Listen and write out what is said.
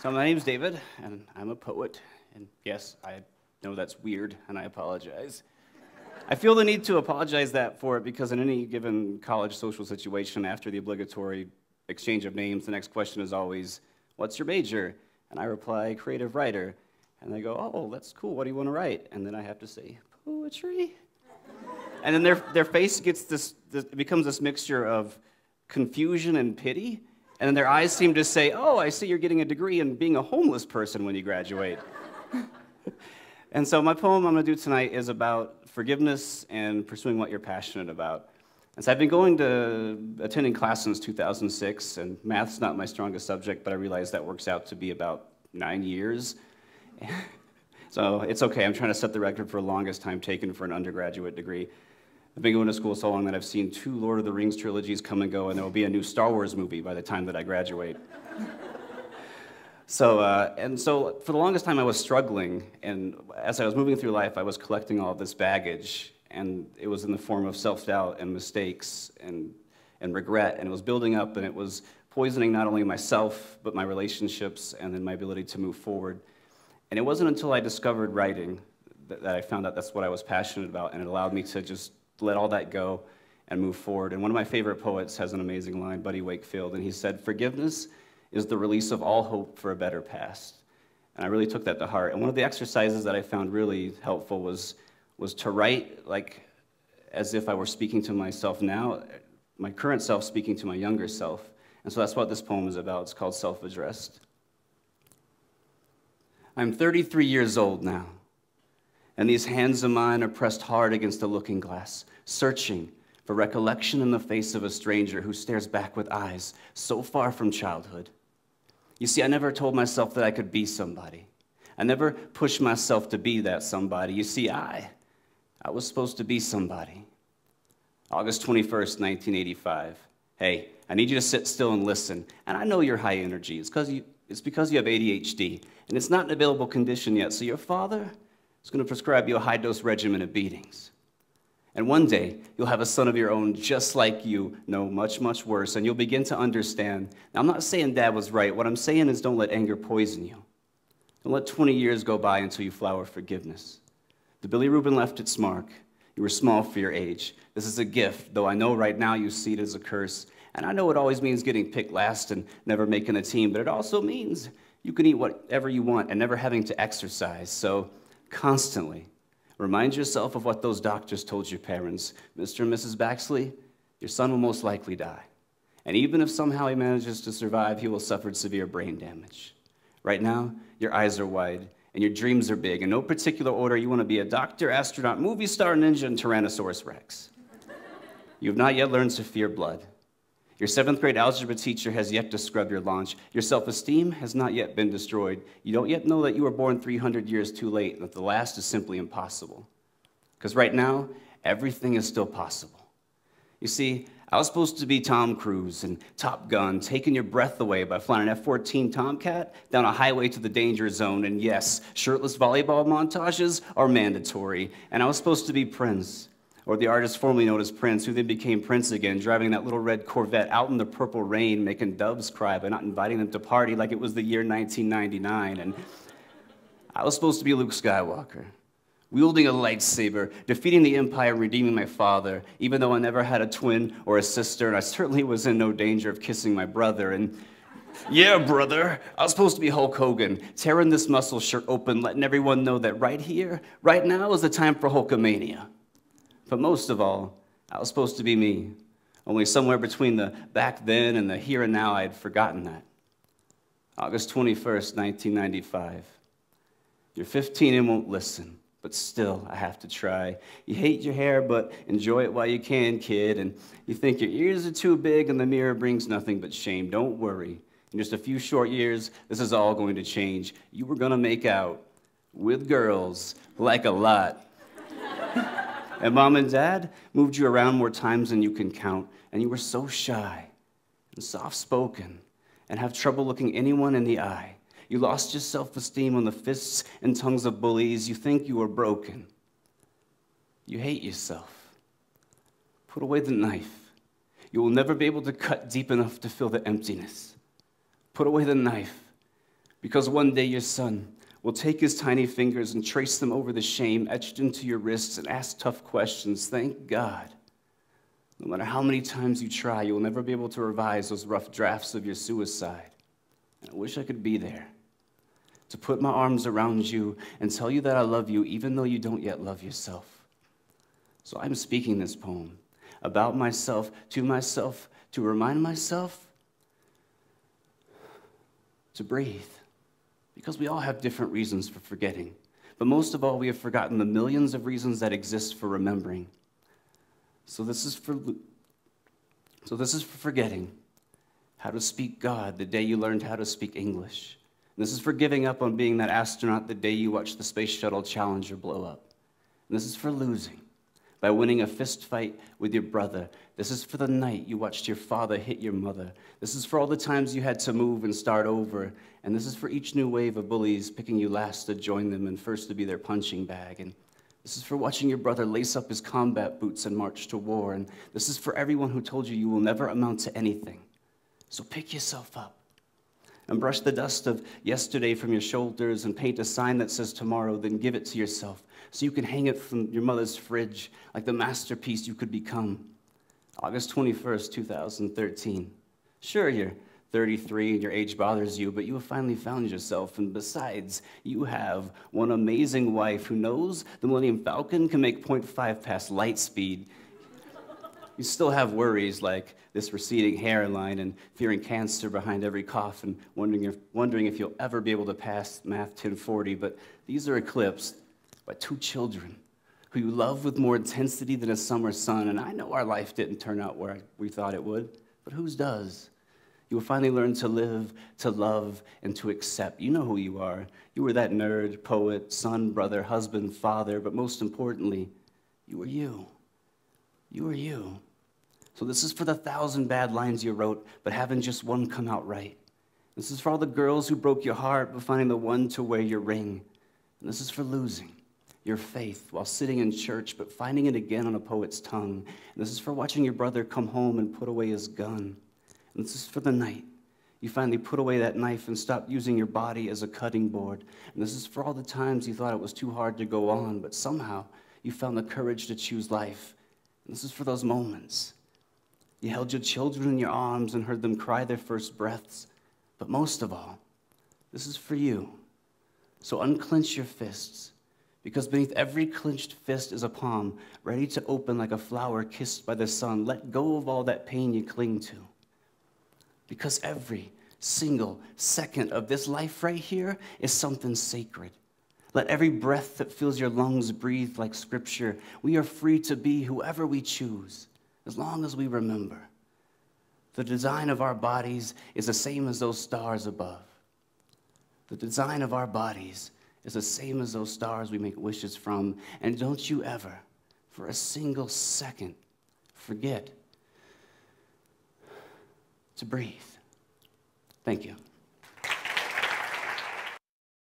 So my name's David, and I'm a poet. And yes, I know that's weird, and I apologize. I feel the need to apologize for it because in any given college social situation, after the obligatory exchange of names, the next question is always, "What's your major?" And I reply, "Creative writer." And they go, "Oh, that's cool. What do you want to write?" And then I have to say, "Poetry." And then their face gets it becomes this mixture of confusion and pity. And then their eyes seem to say, "Oh, I see you're getting a degree in being a homeless person when you graduate." And so my poem I'm going to do tonight is about forgiveness and pursuing what you're passionate about. And so I've been attending class since 2006, and math's not my strongest subject, but I realize that works out to be about 9 years. So it's okay. I'm trying to set the record for the longest time taken for an undergraduate degree. I've been going to school so long that I've seen 2 Lord of the Rings trilogies come and go, and there will be a new Star Wars movie by the time that I graduate. So for the longest time I was struggling, and as I was moving through life, I was collecting all of this baggage, and it was in the form of self-doubt and mistakes and regret, and it was building up, and it was poisoning not only myself, but my relationships, and then my ability to move forward. And it wasn't until I discovered writing that I found out that's what I was passionate about, and it allowed me to just let all that go and move forward. And one of my favorite poets has an amazing line, Buddy Wakefield, and he said, "Forgiveness is the release of all hope for a better past." And I really took that to heart. And one of the exercises that I found really helpful was to write like as if I were speaking to myself now, my current self speaking to my younger self. And so that's what this poem is about. It's called Self-Addressed. I'm 33 years old now, and these hands of mine are pressed hard against the looking glass, searching for recollection in the face of a stranger who stares back with eyes so far from childhood. You see, I never told myself that I could be somebody. I never pushed myself to be that somebody. You see, I was supposed to be somebody. August 21st, 1985. Hey, I need you to sit still and listen. And I know you're high energy. It's because you have ADHD, and it's not an available condition yet. So your father is going to prescribe you a high-dose regimen of beatings. And one day, you'll have a son of your own just like you, no, much, much worse, and you'll begin to understand. Now, I'm not saying Dad was right. What I'm saying is don't let anger poison you. Don't let 20 years go by until you flower forgiveness. The Billy Rubin left its mark. You were small for your age. This is a gift, though I know right now you see it as a curse. And I know it always means getting picked last and never making the team, but it also means you can eat whatever you want and never having to exercise. So constantly remind yourself of what those doctors told your parents. Mr. and Mrs. Baxley, your son will most likely die. And even if somehow he manages to survive, he will suffer severe brain damage. Right now, your eyes are wide and your dreams are big. In no particular order, you want to be a doctor, astronaut, movie star, ninja, and Tyrannosaurus Rex. You have not yet learned to fear blood. Your 7th grade algebra teacher has yet to scrub your lunch. Your self-esteem has not yet been destroyed. You don't yet know that you were born 300 years too late and that the last is simply impossible. Because right now, everything is still possible. You see, I was supposed to be Tom Cruise in Top Gun, taking your breath away by flying an F-14 Tomcat down a highway to the danger zone. And yes, shirtless volleyball montages are mandatory. And I was supposed to be Prince, or the artist formerly known as Prince, who then became Prince again, driving that little red Corvette out in the purple rain, making doves cry by not inviting them to party like it was the year 1999. And I was supposed to be Luke Skywalker, wielding a lightsaber, defeating the Empire, redeeming my father, even though I never had a twin or a sister, and I certainly was in no danger of kissing my brother. And yeah, brother, I was supposed to be Hulk Hogan, tearing this muscle shirt open, letting everyone know that right here, right now is the time for Hulkamania. But most of all, I was supposed to be me. Only somewhere between the back then and the here and now, I had forgotten that. August 21st, 1995. You're 15 and won't listen, but still, I have to try. You hate your hair, but enjoy it while you can, kid. And you think your ears are too big and the mirror brings nothing but shame. Don't worry. In just a few short years, this is all going to change. You were going to make out with girls, like a lot. And Mom and Dad moved you around more times than you can count, and you were so shy and soft-spoken and have trouble looking anyone in the eye. You lost your self-esteem on the fists and tongues of bullies. You think you are broken. You hate yourself. Put away the knife. You will never be able to cut deep enough to fill the emptiness. Put away the knife. Because one day your son will take his tiny fingers and trace them over the shame etched into your wrists and ask tough questions. Thank God. No matter how many times you try, you'll never be able to revise those rough drafts of your suicide. And I wish I could be there to put my arms around you and tell you that I love you, even though you don't yet love yourself. So I'm speaking this poem about myself, to remind myself to breathe. Because we all have different reasons for forgetting. But most of all, we have forgotten the millions of reasons that exist for remembering. So this is for forgetting how to speak God the day you learned how to speak English. And this is for giving up on being that astronaut the day you watched the Space Shuttle Challenger blow up. And this is for losing by winning a fist fight with your brother. This is for the night you watched your father hit your mother. This is for all the times you had to move and start over. And this is for each new wave of bullies picking you last to join them and first to be their punching bag. And this is for watching your brother lace up his combat boots and march to war. And this is for everyone who told you you will never amount to anything. So pick yourself up and brush the dust of yesterday from your shoulders and paint a sign that says tomorrow, then give it to yourself so you can hang it from your mother's fridge like the masterpiece you could become. August 21st, 2013. Sure, you're 33 and your age bothers you, but you have finally found yourself, and besides, you have one amazing wife who knows the Millennium Falcon can make 0.5 past light speed. You still have worries like this receding hairline and fearing cancer behind every cough and wondering if you'll ever be able to pass Math 1040, but these are eclipsed by two children who you love with more intensity than a summer sun. And I know our life didn't turn out where we thought it would, but whose does? You will finally learn to live, to love, and to accept. You know who you are. You were that nerd, poet, son, brother, husband, father, but most importantly, you were you. You were you. So this is for the 1,000 bad lines you wrote, but having just one come out right. This is for all the girls who broke your heart, but finding the one to wear your ring. And this is for losing your faith while sitting in church, but finding it again on a poet's tongue. And this is for watching your brother come home and put away his gun. And this is for the night you finally put away that knife and stopped using your body as a cutting board. And this is for all the times you thought it was too hard to go on, but somehow you found the courage to choose life. And this is for those moments you held your children in your arms and heard them cry their first breaths. But most of all, this is for you. So unclench your fists, because beneath every clenched fist is a palm, ready to open like a flower kissed by the sun. Let go of all that pain you cling to. Because every single second of this life right here is something sacred. Let every breath that fills your lungs breathe like scripture. We are free to be whoever we choose, as long as we remember. The design of our bodies is the same as those stars above. The design of our bodies is the same as those stars we make wishes from. And don't you ever, for a single second, forget to breathe. Thank you.